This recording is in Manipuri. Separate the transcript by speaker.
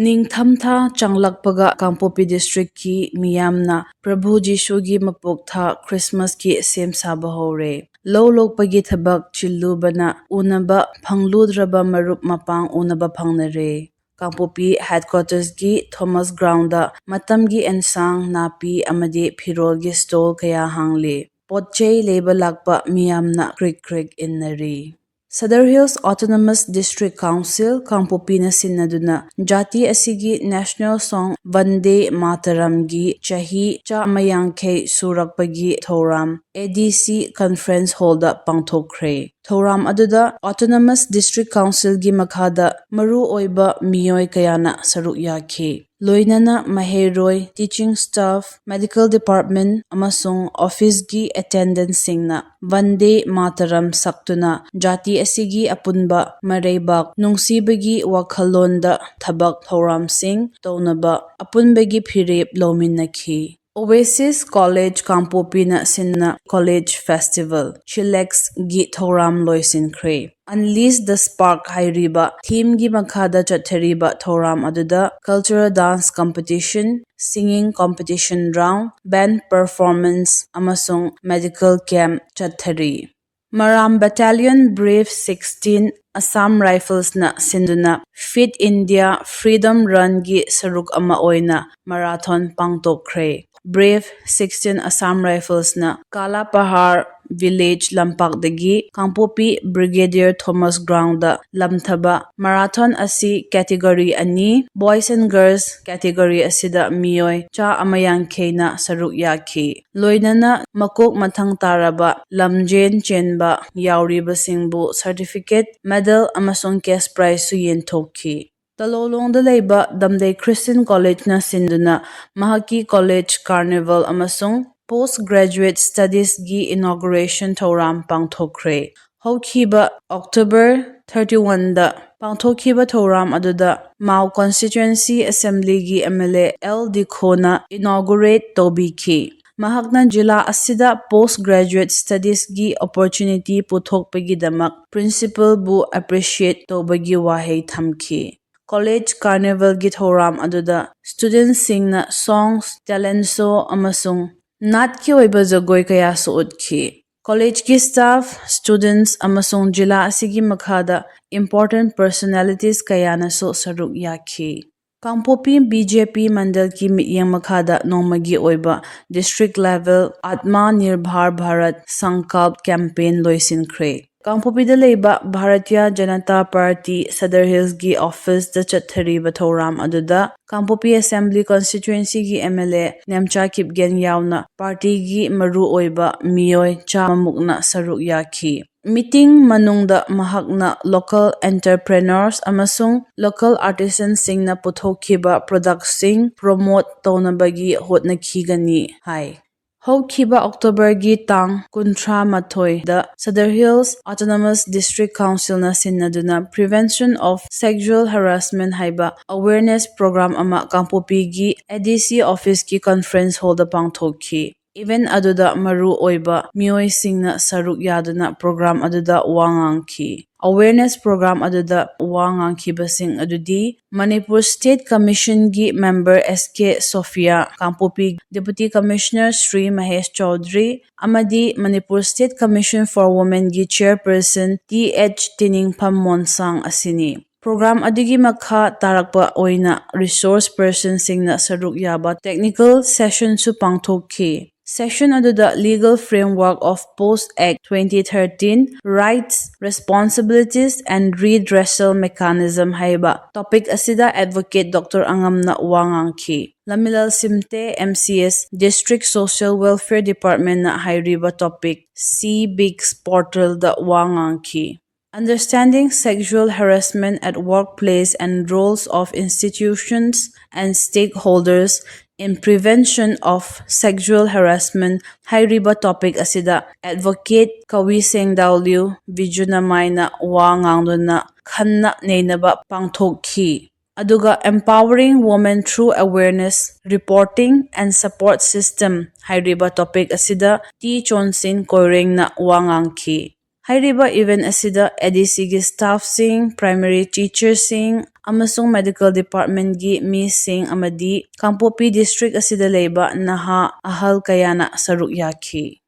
Speaker 1: ꯅꯤꯡꯊꯝꯊꯥ ꯆꯪꯂꯛꯄꯒ ꯀꯥꯡꯄꯣꯛꯄꯤ ꯗꯤꯁꯇ꯭ꯔꯤꯛꯀꯤ ꯃꯤꯌꯥꯝꯅ ꯄ꯭ꯔꯚꯨ ꯖꯤꯁꯨꯒꯤ ꯃꯄꯣꯛ ꯊꯥ ꯈ꯭ꯔꯤꯁꯃꯥꯁꯀꯤ ꯁꯦꯝ ꯁꯥꯕ ꯍꯧꯔꯦ꯫ ꯂꯧ ꯂꯣꯛꯄꯒꯤ ꯊꯕꯛ ꯆꯤꯜꯂꯨꯕꯅ ꯎꯅꯕ ꯐꯪꯂꯨꯗ꯭ꯔꯕ ꯃꯔꯨꯞ ꯃꯄꯥꯡ ꯎꯅꯕ ꯐꯪꯅꯔꯦ꯫ ꯀꯥꯡꯄꯣꯛꯄꯤ ꯍꯦꯗꯀ꯭ꯋꯥꯔꯇꯔꯁꯒꯤ ꯊꯣꯃꯥꯁ ꯒ꯭ꯔꯥꯎꯟꯗ ꯃꯇꯝꯒꯤ ꯑꯦꯟꯁꯥꯡ ꯅꯥꯄꯤ ꯑꯃꯗꯤ ꯐꯤꯔꯣꯜꯒꯤ ꯁ꯭ꯇꯣꯜ ꯀꯌꯥ ꯍꯥꯡꯂꯤ꯫ ꯄꯣꯠꯆꯩ ꯂꯩꯕ ꯂꯥꯛꯄ ꯃꯤꯌꯥꯝꯅ ꯀ꯭ꯔꯤꯛ ꯀ꯭ꯔꯤꯛ ꯏꯟꯅꯔꯤ꯫ Sadar hills autonomous district council ꯀꯥꯡꯄꯣꯛꯄꯤꯅ ꯁꯤꯟꯅꯗꯨꯅ ꯖꯥꯇꯤ ꯑꯁꯤꯒꯤ ꯅꯦꯁꯅꯦꯜ ꯁꯣꯡ ꯕꯟꯗꯦ ꯃꯥꯇꯔꯝꯒꯤ ꯆꯍꯤ 150 ꯁꯨꯔꯛꯄꯒꯤ ꯊꯧꯔꯝ ADC ꯀꯟꯐꯔꯦꯟꯁ ꯍꯣꯜꯗ ꯄꯥꯡꯊꯣꯛꯈ꯭ꯔꯦ꯫ ꯊꯧꯔꯝ ꯑꯗꯨꯗ ꯑꯣꯇꯣꯅꯣꯃꯁ ꯗꯤꯁꯇ꯭ꯔꯤꯛ ꯀꯥꯎꯟꯁꯤꯜꯒꯤ ꯃꯈꯥꯗ ꯃꯔꯨ ꯑꯣꯏꯕ ꯃꯤꯑꯣꯏ ꯀꯌꯥꯅ ꯁꯔꯨꯛ ꯌꯥꯈꯤ꯫ ꯂꯣꯏꯅꯅ ꯃꯍꯩꯔꯣꯏ, ꯇꯤꯆꯤꯡ ꯁ꯭ꯇꯥꯐ, ꯃꯦꯗꯤꯀꯦꯜ ꯗꯤꯄꯥꯔꯠꯃꯦꯟ ꯑꯃꯁꯨꯡ ꯑꯣꯐꯤꯁꯀꯤ ꯑꯦꯇꯦꯟꯗꯦꯟꯠꯁꯤꯡꯅ ꯕꯟꯗꯦ ꯃꯥꯇꯔꯝ ꯁꯛꯇꯨꯅ ꯖꯥꯇꯤ ꯑꯁꯤꯒꯤ ꯑꯄꯨꯟꯕ ꯃꯔꯩꯕꯥꯛ ꯅꯨꯡꯁꯤꯕꯒꯤ ꯋꯥꯈꯜꯂꯣꯟꯗ ꯊꯕꯛ ꯊꯧꯔꯝꯁꯤꯡ ꯇꯧꯅꯕ ꯑꯄꯨꯟꯕꯒꯤ ꯐꯤꯔꯦꯞ ꯂꯧꯃꯤꯟꯅꯈꯤ꯫ ꯑꯣꯑꯦꯁꯤꯁ ꯀꯣꯂꯦꯖ ꯀꯥꯡꯄꯣꯛꯄꯤꯅ ꯁꯤꯟꯅ ꯀꯣꯂꯦꯖ ꯐꯦꯁꯇꯤꯚꯦꯜ ꯆꯤꯜꯂꯦꯛꯁꯒꯤ ꯊꯧꯔꯝ ꯂꯣꯏꯁꯤꯟꯈ꯭ꯔꯦ꯫ ꯑꯟꯂꯤꯁ ꯗ ꯁ꯭ꯄꯥꯔꯛ ꯍꯥꯏꯔꯤꯕ ꯊꯤꯝꯒꯤ ꯃꯈꯥꯗ ꯆꯠꯊꯔꯤꯕ ꯊꯧꯔꯝ ꯑꯗꯨꯗ cultural dance competition, singing competition round, band performance ꯑꯃꯁꯨꯡ ꯃꯦꯗꯤꯀꯦꯜ ꯀꯦꯝꯞ ꯆꯠꯊꯔꯤ꯫ ꯃꯔꯥꯝ ꯕꯦꯇꯥꯂꯤꯌꯟ ꯕ꯭ꯔꯤꯐ 16 ꯑꯁꯥꯝ ꯔꯥꯏꯐꯜꯁꯅ ꯁꯤꯟꯗꯨꯅ ꯐꯤꯠ ꯏꯟꯗꯤꯌꯥ ꯐ꯭ꯔꯤꯗꯝ ꯔꯟꯒꯤ ꯁꯔꯨꯛ ꯑꯃ ꯑꯣꯏꯅ ꯃꯔꯥꯊꯣꯟ ꯄꯥꯡꯊꯣꯛꯈ꯭ꯔꯦ꯫ ꯕ꯭ꯔꯤꯐ 16 ꯑꯁꯥꯝ ꯔꯥꯏꯐꯜꯁꯅ ꯀꯥꯂꯥꯄꯍꯥꯔ ꯚꯤꯂꯦꯖ ꯂꯝꯄꯥꯛꯇꯒꯤ ꯀꯥꯡꯄꯣꯛꯄꯤ ꯕ꯭ꯔꯤꯒꯦꯗꯤꯌꯔ ꯊꯣꯃꯥꯁ ꯒ꯭ꯔꯥꯎꯟꯗ ꯂꯝꯊꯕ ꯃꯔꯥꯊꯣꯟ ꯑꯁꯤ ꯀꯦꯇꯦꯒꯣꯔꯤ ꯑꯅꯤ, ꯕꯣꯏꯁ ꯑꯦꯟ ꯒꯔꯜꯁ ꯀꯦꯇꯦꯒꯣꯔꯤ ꯑꯁꯤꯗ ꯃꯤꯑꯣꯏ 150ꯅ ꯁꯔꯨꯛ ꯌꯥꯈꯤ꯫ ꯂꯣꯏꯅꯅ ꯃꯀꯣꯛ ꯃꯊꯪ ꯇꯥꯔꯕ ꯂꯝꯖꯦꯟ ꯆꯦꯟꯕ ꯌꯥꯎꯔꯤꯕꯁꯤꯡꯕꯨ ꯁꯥꯔꯇꯤꯐꯤꯀꯦꯠ, ꯃꯦꯗꯜ ꯑꯃꯁꯨꯡ ꯀꯦꯁ ꯄ꯭ꯔꯥꯏꯖꯁꯨ ꯌꯦꯟꯊꯣꯛꯈꯤ꯫ ꯇꯂꯣꯂꯣꯡꯗ ꯂꯩꯕ ꯗꯝꯗꯩ ꯈ꯭ꯔꯤꯁꯇꯤꯌꯟ ꯀꯣꯂꯦꯖꯅ ꯁꯤꯟꯗꯨꯅ ꯃꯍꯥꯛꯀꯤ ꯀꯣꯂꯦꯖ ꯀꯥꯔꯅꯤꯚꯦꯜ ꯑꯃꯁꯨꯡ ꯄꯣꯁꯠ ꯒ꯭ꯔꯦꯖꯨꯑꯦꯠ ꯁ꯭ꯇꯗꯤꯁꯒꯤ ꯏꯅꯣꯒ꯭ꯔꯦꯁꯟ ꯊꯧꯔꯝ ꯄꯥꯡꯊꯣꯛꯈ꯭ꯔꯦ꯫ ꯍꯧꯈꯤꯕ ꯑꯣꯛꯇꯣꯕꯔ 31ꯗ ꯄꯥꯡꯊꯣꯛꯈꯤꯕ ꯊꯧꯔꯝ ꯑꯗꯨꯗ ꯃꯥꯎ ꯀꯟꯁꯇꯤꯇ꯭ꯌꯨꯑꯦꯟꯁꯤ ꯑꯦꯁꯦꯝꯕ꯭ꯂꯤꯒꯤ MLA ꯑꯦꯜ ꯗꯤꯈꯣꯅ ꯏꯅꯣꯒ꯭ꯔꯦꯠ ꯇꯧꯕꯤꯈꯤ꯫ ꯃꯍꯥꯛꯅ ꯖꯤꯂꯥ ꯑꯁꯤꯗ ꯄꯣꯁꯠ ꯒ꯭ꯔꯦꯖꯨꯑꯦꯠ ꯁ꯭ꯇꯗꯤꯁꯒꯤ ꯑꯣꯄꯣꯔꯆꯨꯅꯤꯇꯤ ꯄꯨꯊꯣꯛꯄꯒꯤꯗꯃꯛ ꯄ꯭ꯔꯤꯟꯁꯤꯄꯜꯕꯨ ꯑꯦꯄ꯭ꯔꯤꯁꯤꯌꯦꯠ ꯇꯧꯕꯒꯤ ꯋꯥꯍꯩ ꯊꯝꯈꯤ꯫ ꯀꯣꯂꯦꯖ ꯀꯥꯔꯅꯤꯚꯦꯜꯒꯤ ꯊꯧꯔꯝ ꯑꯗꯨꯗ ꯁ꯭ꯇꯨꯗꯦꯟꯠꯁꯤꯡꯅ ꯁꯣꯡꯁ, ꯇꯦꯂꯦꯟꯠ ꯁꯣ ꯑꯃꯁꯨꯡ ꯅꯥꯠꯀꯤ ꯑꯣꯏꯕ ꯖꯒꯣꯏ ꯀꯌꯥꯁꯨ ꯎꯠꯈꯤ꯫ ꯀꯣꯂꯦꯖꯀꯤ ꯁ꯭ꯇꯥꯐ, ꯁ꯭ꯇꯨꯗꯦꯟꯠꯁ ꯑꯃꯁꯨꯡ ꯖꯤꯂꯥ ꯑꯁꯤꯒꯤ ꯃꯈꯥꯗ ꯏꯝꯄꯣꯔꯇꯦꯟꯠ ꯄꯔꯁꯣꯅꯦꯂꯤꯇꯤꯁ ꯀꯌꯥꯅꯁꯨ ꯁꯔꯨꯛ ꯌꯥꯈꯤ꯫ ꯀꯥꯡꯄꯣꯛꯄꯤ BJP ꯃꯟꯗꯜꯒꯤ ꯃꯤꯠꯌꯦꯡ ꯃꯈꯥꯗ ꯅꯣꯡꯃꯒꯤ ꯑꯣꯏꯕ ꯗꯤꯁꯇ꯭ꯔꯤꯛ ꯂꯦꯚꯦꯜ ꯑꯥꯠꯃꯥ ꯅꯤꯔꯚꯥꯔ ꯚꯥꯔꯠ ꯁꯪꯀꯜꯞ ꯀꯦꯝꯄꯦꯟ ꯂꯣꯏꯁꯤꯟꯈ꯭ꯔꯦ꯫ ꯀꯥꯡꯄꯣꯛꯄꯤꯗ ꯂꯩꯕ ꯚꯥꯔꯇꯤꯌꯥ ꯖꯅꯇꯥ ꯄꯥꯔꯇꯤ ꯁꯗꯔ ꯍꯤꯜꯁꯒꯤ ꯑꯣꯐꯤꯁꯇ ꯆꯠꯊꯔꯤꯕ ꯊꯧꯔꯝ ꯑꯗꯨꯗ ꯀꯥꯡꯄꯣꯛꯄꯤ ꯑꯦꯁꯦꯝꯕ꯭ꯂꯤ ꯀꯟꯁꯇꯤꯇ꯭ꯌꯨꯑꯦꯟꯁꯤꯒꯤ MLA ꯅꯦꯝꯆꯥ ꯀꯤꯞꯒꯦꯟ ꯌꯥꯎꯅ ꯄꯥꯔꯇꯤꯒꯤ ꯃꯔꯨ ꯑꯣꯏꯕ ꯃꯤꯑꯣꯏ 100ꯃꯨꯛꯅ ꯁꯔꯨꯛ ꯌꯥꯈꯤ꯫ ꯃꯤꯇꯤꯡ ꯃꯅꯨꯡꯗ ꯃꯍꯥꯛꯅ ꯂꯣꯀꯦꯜ ꯑꯦꯟꯇꯔꯄ꯭ꯔꯦꯅꯔꯁ ꯑꯃꯁꯨꯡ ꯂꯣꯀꯦꯜ ꯑꯥꯔꯇꯤꯁꯥꯟꯁꯤꯡꯅ ꯄꯨꯊꯣꯛꯈꯤꯕ ꯄ꯭ꯔꯣꯗꯛꯇꯁꯤꯡ ꯄ꯭ꯔꯣꯃꯣꯠ ꯇꯧꯅꯕꯒꯤ ꯍꯣꯠꯅꯈꯤꯒꯅꯤ ꯍꯥꯏ꯫ ꯍꯧꯈꯤꯕ ꯑꯣꯛꯇꯣꯕꯔꯒꯤ ꯇꯥꯡ 38ꯗ ꯁꯗꯔ ꯍꯤꯜꯁ ꯑꯣꯇꯣꯅꯣꯃꯁ ꯗꯤꯁꯇ꯭ꯔꯤꯛ ꯀꯥꯎꯟꯁꯤꯜꯅ ꯁꯤꯟꯅꯗꯨꯅ ꯄ꯭ꯔꯤꯚꯦꯟꯁꯟ ꯑꯣꯐ ꯁꯦꯛꯁꯨꯑꯦꯜ ꯍꯔꯥꯁꯃꯦꯟꯠ ꯍꯥꯏꯕ ꯑꯋꯦꯌꯔꯅꯦꯁ ꯄ꯭ꯔꯣꯒ꯭ꯔꯥꯝ ꯑꯃ ꯀꯥꯡꯄꯣꯛꯄꯤꯒꯤ ADC ꯑꯣꯐꯤꯁꯀꯤ ꯀꯟꯐꯔꯦꯟꯁ ꯍꯣꯜꯗ ꯄꯥꯡꯊꯣꯛꯈꯤ꯫ ꯏꯚꯦꯟꯠ ꯑꯗꯨꯗ ꯃꯔꯨ ꯑꯣꯏꯕ ꯃꯤꯑꯣꯏꯁꯤꯡꯅ ꯁꯔꯨꯛ ꯌꯥꯗꯨꯅ ꯄ꯭ꯔꯣꯒ꯭ꯔꯥꯝ ꯑꯗꯨꯗ ꯋꯥ ꯉꯥꯡꯈꯤ꯫ ꯑꯋꯦꯌꯔꯅꯦꯁ ꯄ꯭ꯔꯣꯒ꯭ꯔꯥꯝ ꯑꯗꯨꯗ ꯋꯥ ꯉꯥꯡꯈꯤꯕꯁꯤꯡ ꯑꯗꯨꯗꯤ ꯃꯅꯤꯄꯨꯔ ꯁ꯭ꯇꯦꯠ ꯀꯝꯃꯤꯁꯟꯒꯤ ꯃꯦꯝꯕꯔ SK ꯁꯣꯐꯤꯌꯥ, ꯀꯥꯡꯄꯣꯛꯄꯤ ꯗꯤꯄꯨꯇꯤ ꯀꯃꯤꯁꯅꯔ ꯁ꯭ꯔꯤ ꯃꯍꯦꯁ ꯆꯧꯗ꯭ꯔꯤ ꯑꯃꯗꯤ ꯃꯅꯤꯄꯨꯔ ꯁ꯭ꯇꯦꯠ ꯀꯝꯃꯤꯁꯟ ꯐꯣꯔ ꯋꯨꯃꯦꯟꯒꯤ ꯆꯦꯌꯔꯄꯔꯁꯟ TH ꯇꯤꯅꯤꯡꯐꯝ ꯃꯣꯟꯁꯥꯡ ꯑꯁꯤꯅꯤ꯫ ꯄ꯭ꯔꯣꯒ꯭ꯔꯥꯝ ꯑꯗꯨꯒꯤ ꯃꯈꯥ ꯇꯥꯔꯛꯄ ꯑꯣꯏꯅ ꯔꯤꯁꯣꯔꯁ ꯄꯔꯁꯟꯁꯤꯡꯅ ꯁꯔꯨꯛ ꯌꯥꯕ ꯇꯦꯛꯅꯤꯀꯦꯜ ꯁꯦꯁꯟꯁꯨ ꯄꯥꯡꯊꯣꯛꯈꯤ꯫ ꯁꯦꯁꯟ ꯑꯗꯨꯗ legal framework of POSH act 2013, rights, responsibilities and redressal mechanism ꯍꯥꯏꯕ ꯇꯣꯄꯤꯛ ꯑꯁꯤꯗ ꯑꯦꯗꯚꯣꯀꯦꯠ ꯗꯣꯛꯇꯔ ꯑꯉꯝꯅ ꯋꯥ ꯉꯥꯡꯈꯤ꯫ Lammilel Simte MCS district social welfare ꯗꯤꯄꯥꯔꯠꯃꯦꯟꯠꯅ ꯍꯥꯏꯔꯤꯕ ꯇꯣꯄꯤꯛ CBIGS ꯄꯣꯔꯇꯦꯜꯗ ꯋꯥ ꯉꯥꯡꯈꯤ꯫ Understanding Sexual Harassment at Workplace and Roles of Institutions and Stakeholders in Prevention of Sexual Harassment ꯍꯥꯏꯔꯤꯕ ꯇꯣꯄꯤꯛ ꯑꯁꯤꯗ ꯑꯦꯗꯚꯣꯀꯦꯠ ꯀꯋꯤ ꯁꯦꯡꯗꯥꯎꯂꯤꯎ ꯕꯤꯖꯨꯅꯥꯃꯥꯏꯅ ꯋꯥ ꯉꯥꯡꯗꯨꯅ ꯈꯟꯅ ꯅꯩꯅꯕ ꯄꯥꯡꯊꯣꯛꯈꯤ꯫ ꯑꯗꯨꯒ Empowering Women Through Awareness, Reporting and Support System ꯍꯥꯏꯔꯤꯕ ꯇꯣꯄꯤꯛ ꯑꯁꯤꯗ ꯇꯤ ꯆꯣꯟꯁꯤꯟ ꯀꯣꯏꯔꯦꯡꯅ ꯋꯥ ꯉꯥꯡꯈꯤ꯫ ꯍꯥꯏꯔꯤꯕ ꯏꯚꯦꯟꯠ ꯑꯁꯤꯗ ADCꯒꯤ ꯁ꯭ꯇꯥꯐꯁꯤꯡ, ꯄ꯭ꯔꯥꯏꯃꯥꯔꯤ ꯇꯤꯆꯔꯁꯤꯡ ꯑꯃꯁꯨꯡ ꯃꯦꯗꯤꯀꯦꯜ ꯗꯤꯄꯥꯔꯠꯃꯦꯟꯠꯒꯤ ꯃꯤꯁꯤꯡ ꯑꯃꯗꯤ ꯀꯥꯡꯄꯣꯛꯄꯤ ꯗꯤꯁꯇ꯭ꯔꯤꯛ ꯑꯁꯤꯗ ꯂꯩꯕ ꯅꯍꯥ ꯑꯍꯜ ꯀꯌꯥꯅ ꯁꯔꯨꯛ ꯌꯥꯈꯤ꯫